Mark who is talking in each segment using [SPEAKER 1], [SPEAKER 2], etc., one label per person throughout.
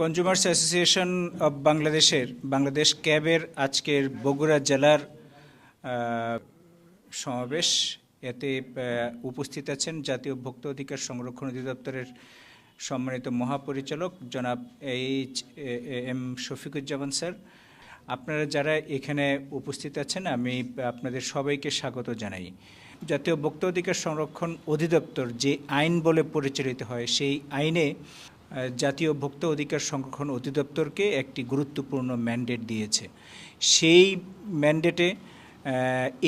[SPEAKER 1] Consumers association of বাংলাদেশের বাংলাদেশ ক্যাবের আজকের বগুড়া জেলার সমাবেশ। এতে উপস্থিত আছেন জাতীয় ভোক্তা অধিকার সংরক্ষণ অধিদপ্তরের সম্মানিত মহাপরিচালক জনাব এম শফিকুজ্জামান স্যার। আপনারা যারা এখানে উপস্থিত আছেন, আমি আপনাদের সবাইকে স্বাগত জানাই। জাতীয় ভোক্তা অধিকার সংরক্ষণ অধিদপ্তর যে আইন বলে পরিচালিত হয়, সেই আইনে জাতীয় ভোক্তা অধিকার সংরক্ষণ অধিদপ্তরকে একটি গুরুত্বপূর্ণ ম্যান্ডেট দিয়েছে। সেই ম্যান্ডেটে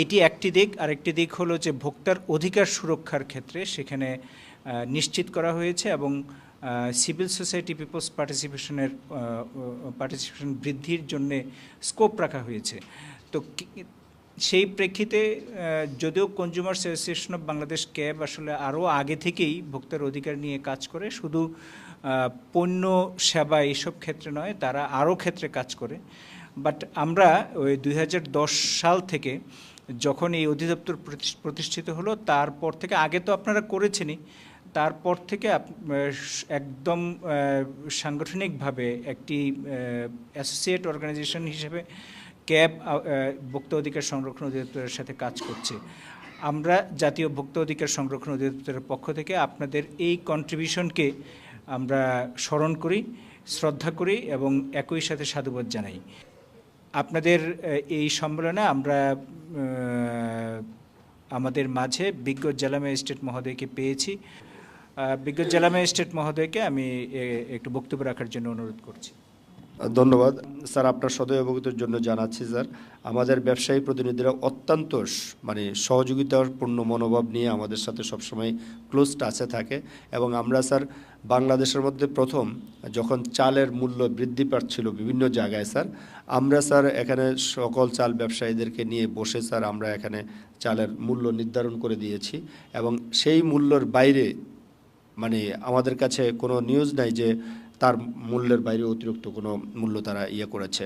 [SPEAKER 1] এটি একটি দিক, আরেকটি দিক হলো যে ভোক্তার অধিকার সুরক্ষার ক্ষেত্রে সেখানে নিশ্চিত করা হয়েছে এবং সিভিল সোসাইটি পিপলস পার্টিসিপেশন বৃদ্ধির জন্যে স্কোপ রাখা হয়েছে। তো সেই প্রেক্ষিতে যদিও consumers association of Bangladesh cab আসলে আরও আগে থেকেই ভোক্তার অধিকার নিয়ে কাজ করে, শুধু পণ্য সেবা এইসব ক্ষেত্রে নয়, তারা আরও ক্ষেত্রে কাজ করে। বাট আমরা ওই 2010 সাল থেকে যখন এই অধিদপ্তর প্রতিষ্ঠিত হলো, তারপর থেকে, আগে তো আপনারা করেছেনই, তারপর থেকে একদম সাংগঠনিকভাবে একটি অ্যাসোসিয়েট অর্গানাইজেশন হিসেবে ক্যাব ভোক্তা অধিকার সংরক্ষণ অধিদপ্তরের সাথে কাজ করছে। আমরা জাতীয় ভোক্তা অধিকার সংরক্ষণ অধিদপ্তরের পক্ষ থেকে আপনাদের এই কন্ট্রিবিউশনকে আমরা স্মরণ করি, শ্রদ্ধা করি এবং একই সাথে সাধুবাদ জানাই। আপনাদের এই সম্মেলনে আমরা আমাদের মাঝে বিজ্ঞ জেলা ম্যাজিস্ট্রেট মহোদয়কে পেয়েছি। বিজ্ঞ জেলা ম্যাজিস্ট্রেট মহোদয়কে আমি একটু বক্তব্য রাখার জন্য অনুরোধ করছি।
[SPEAKER 2] ধন্যবাদ স্যার, আপনার সদয় অবগতির জন্য জানাচ্ছি। স্যার, আমাদের ব্যবসায়ী প্রতিনিধিরা অত্যন্ত সহযোগিতাপূর্ণ মনোভাব নিয়ে আমাদের সাথে সবসময় ক্লোজ টাচে থাকে এবং আমরা স্যার বাংলাদেশের মধ্যে প্রথম যখন চালের মূল্য বৃদ্ধি পাচ্ছিল বিভিন্ন জায়গায় স্যার, আমরা স্যার এখানে সকল চাল ব্যবসায়ীদেরকে নিয়ে বসে স্যার আমরা এখানে চালের মূল্য নির্ধারণ করে দিয়েছি এবং সেই মূল্যর বাইরে আমাদের কাছে কোনো নিউজ নাই যে তার মূল্যের বাইরে অতিরিক্ত কোনো মূল্য তারা করেছে।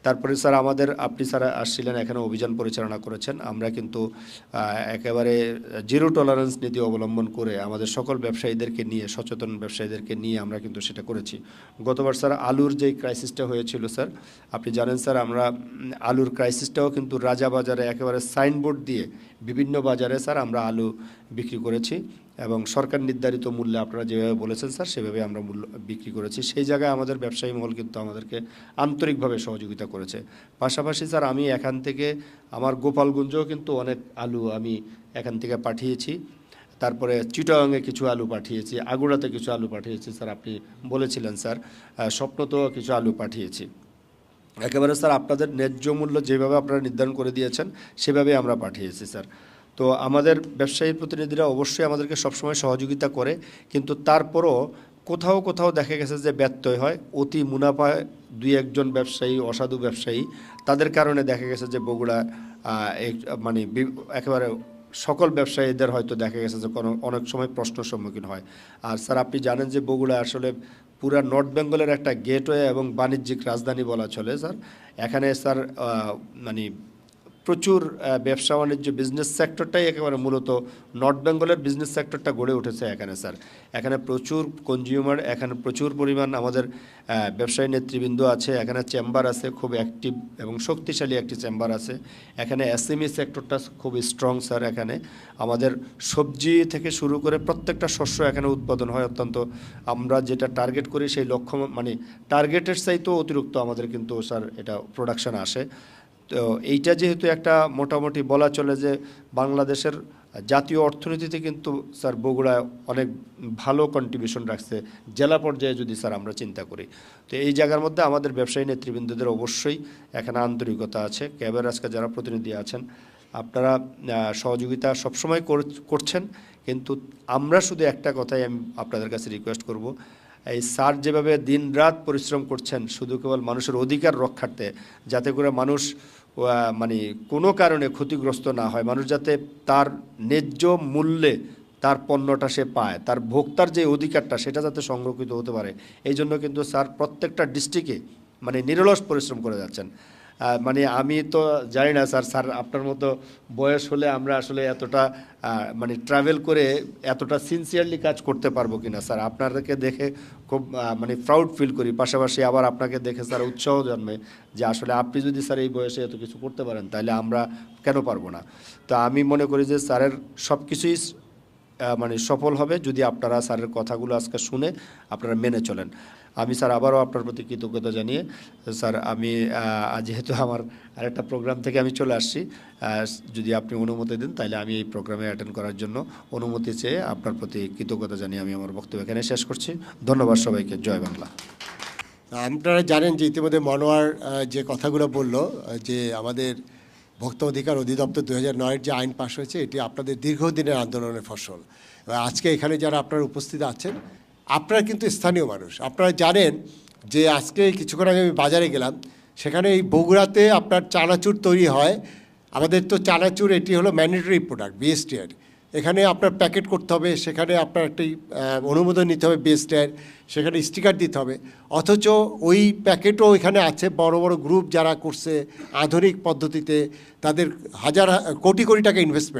[SPEAKER 2] তারপরে স্যার আপনি স্যার আসছিলেন, এখানে অভিযান পরিচালনা করেছেন। আমরা কিন্তু একেবারে জিরো টলারেন্স নীতি অবলম্বন করে আমাদের সকল ব্যবসায়ীদেরকে নিয়ে, সচেতন ব্যবসায়ীদেরকে নিয়ে আমরা কিন্তু সেটা করেছি। গতবার স্যার আলুর যেই ক্রাইসিসটা হয়েছিল স্যার, আপনি জানেন স্যার, আমরা আলুর ক্রাইসিসটাও কিন্তু রাজাবাজারে একেবারে সাইনবোর্ড দিয়ে বিভিন্ন বাজারে স্যার আমরা আলু বিক্রি করেছি এবং সরকার নির্ধারিত মূল্যে আপনারা যেভাবে বলেছেন স্যার সেভাবে আমরা মূল্য বিক্রি করেছি। সেই জায়গায় আমাদের ব্যবসায়ী মহল কিন্তু আমাদেরকে আন্তরিকভাবে সহযোগিতা করেছে। পাশাপাশি স্যার আমি এখান থেকে আমার গোপালগঞ্জেও কিন্তু অনেক আলু আমি এখান থেকে পাঠিয়েছি। তারপরে চিটাগাংয়ে কিছু আলু পাঠিয়েছি, আগুড়াতে কিছু আলু পাঠিয়েছি স্যার, আপনি বলেছিলেন স্যার, স্বপ্নতেও কিছু আলু পাঠিয়েছি। একেবারে স্যার আপনাদের ন্যায্য মূল্য যেভাবে আপনারা নির্ধারণ করে দিয়েছেন সেভাবে আমরা পাঠিয়েছি স্যার। তো আমাদের ব্যবসায়ী প্রতিনিধিরা অবশ্যই আমাদেরকে সবসময় সহযোগিতা করে, কিন্তু তারপরও কোথাও কোথাও দেখা গেছে যে ব্যত্যয় হয়। অতি মুনাফায় দুই একজন ব্যবসায়ী, অসাধু ব্যবসায়ী, তাদের কারণে দেখা গেছে যে বগুড়া একেবারে সকল ব্যবসায়ীদের হয়তো দেখা গেছে যে অনেক সময় প্রশ্নের সম্মুখীন হয়। আর স্যার আপনি জানেন যে বগুড়া আসলে পুরা নর্থ বেঙ্গলের একটা গেটওয়ে এবং বাণিজ্যিক রাজধানী বলা চলে স্যার। এখানে স্যার প্রচুর ব্যবসা বাণিজ্য বিজনেস সেক্টরটাই একেবারে মূলত নর্থ বেঙ্গলের বিজনেস সেক্টরটা গড়ে উঠেছে এখানে স্যার। এখানে প্রচুর কনজিউমার, এখানে প্রচুর পরিমাণ আমাদের ব্যবসায়ী নেতৃবৃন্দ আছে, এখানে চেম্বার আছে খুব অ্যাক্টিভ এবং শক্তিশালী একটি চেম্বার আছে। এখানে এসএমই সেক্টরটা খুব স্ট্রং স্যার। এখানে আমাদের সবজি থেকে শুরু করে প্রত্যেকটা শস্য এখানে উৎপাদন হয়। অত্যন্ত আমরা যেটা টার্গেট করি সেই লক্ষ্য টার্গেটের চাইতেও অতিরিক্ত আমাদের কিন্তু স্যার এটা প্রোডাকশন আসে। তো এইটা যেহেতু একটা মোটামুটি বলা চলে যে বাংলাদেশের জাতীয় অর্থনীতিতে কিন্তু স্যার বগুড়া অনেক ভালো কন্ট্রিবিউশন রাখছে জেলা পর্যায়ে যদি স্যার আমরা চিন্তা করি। তো এই জায়গার মধ্যে আমাদের ব্যবসায়ী নেতৃবৃন্দদের অবশ্যই এখানে আন্তরিকতা আছে। ক্যাবের আজকে যারা প্রতিনিধি আছেন আপনারা সহযোগিতা সবসময় করছেন, কিন্তু আমরা শুধু একটা কথাই আমি আপনাদের কাছে রিকোয়েস্ট করব, এই স্যার যেভাবে দিন রাত পরিশ্রম করছেন শুধু কেবল মানুষের অধিকার রক্ষার্থে, যাতে করে মানুষ কোনো কারণে ক্ষতিগ্রস্ত না হয়, মানুষ যাতে তার ন্যায্য মূল্যে তার পণ্যটা সে পায়, তার ভোক্তার যে অধিকারটা সেটা যাতে সংরক্ষিত হতে পারে, এই জন্য কিন্তু স্যার প্রত্যেকটা ডিস্ট্রিক্টে নিরলস পরিশ্রম করে যাচ্ছেন। মানে আমি তো জানি না স্যার, স্যার আপনার মতো বয়স হলে আমরা আসলে এতটা মানে ট্রাভেল করে এতটা সিনসিয়ারলি কাজ করতে পারবো কিনা স্যার। আপনাদেরকে দেখে খুব মানে প্রাউড ফিল করি, পাশাপাশি আবার আপনাকে দেখে স্যার উৎসাহ জন্মে যে আসলে আপনি যদি স্যার এই বয়সে এত কিছু করতে পারেন তাহলে আমরা কেন পারবো না। তো আমি মনে করি যে স্যারের সব কিছুই মানে সফল হবে যদি আপনারা স্যারের কথাগুলো আজকে শুনে আপনারা মেনে চলেন। আমি স্যার আবারও আপনার প্রতি কৃতজ্ঞতা জানিয়ে স্যার আমি যেহেতু আমার আরেকটা প্রোগ্রাম থেকে আমি চলে আসছি, যদি আপনি অনুমতি দেন তাহলে আমি এই প্রোগ্রামে অ্যাটেন্ড করার জন্য অনুমতি চেয়ে আপনার প্রতি কৃতজ্ঞতা জানিয়ে আমি আমার বক্তব্য এখানে শেষ করছি। ধন্যবাদ সবাইকে। জয় বাংলা।
[SPEAKER 3] আপনারা জানেন যে ইতিমধ্যে মনোয়ার যে কথাগুলো বলল, যে আমাদের ভোক্তা অধিকার অধিদপ্তর 2009-এর যে আইন পাশ হয়েছে এটি আপনাদের দীর্ঘদিনের আন্দোলনের ফসল। এবার আজকে এখানে যারা আপনারা উপস্থিত আছেন আপনারা কিন্তু স্থানীয় মানুষ। আপনারা জানেন যে আজকে কিছুক্ষণ আগে আমি বাজারে গেলাম, সেখানে এই বগুড়াতে আপনার চানাচুর তৈরি হয়। আমাদের তো চানাচুর এটি হলো ম্যান্ডেটরি প্রোডাক্ট বিএসটিআর। এখানে আপনার প্যাকেট করতে হবে, সেখানে আপনার একটি অনুমোদন নিতে হবে বিএসটিআর, সেখানে স্টিকার দিতে হবে। অথচ ওই প্যাকেটও এখানে আছে বড় বড় গ্রুপ যারা করছে আধুনিক পদ্ধতিতে, তাদের হাজার কোটি কোটি টাকা ইনভেস্টমেন্ট।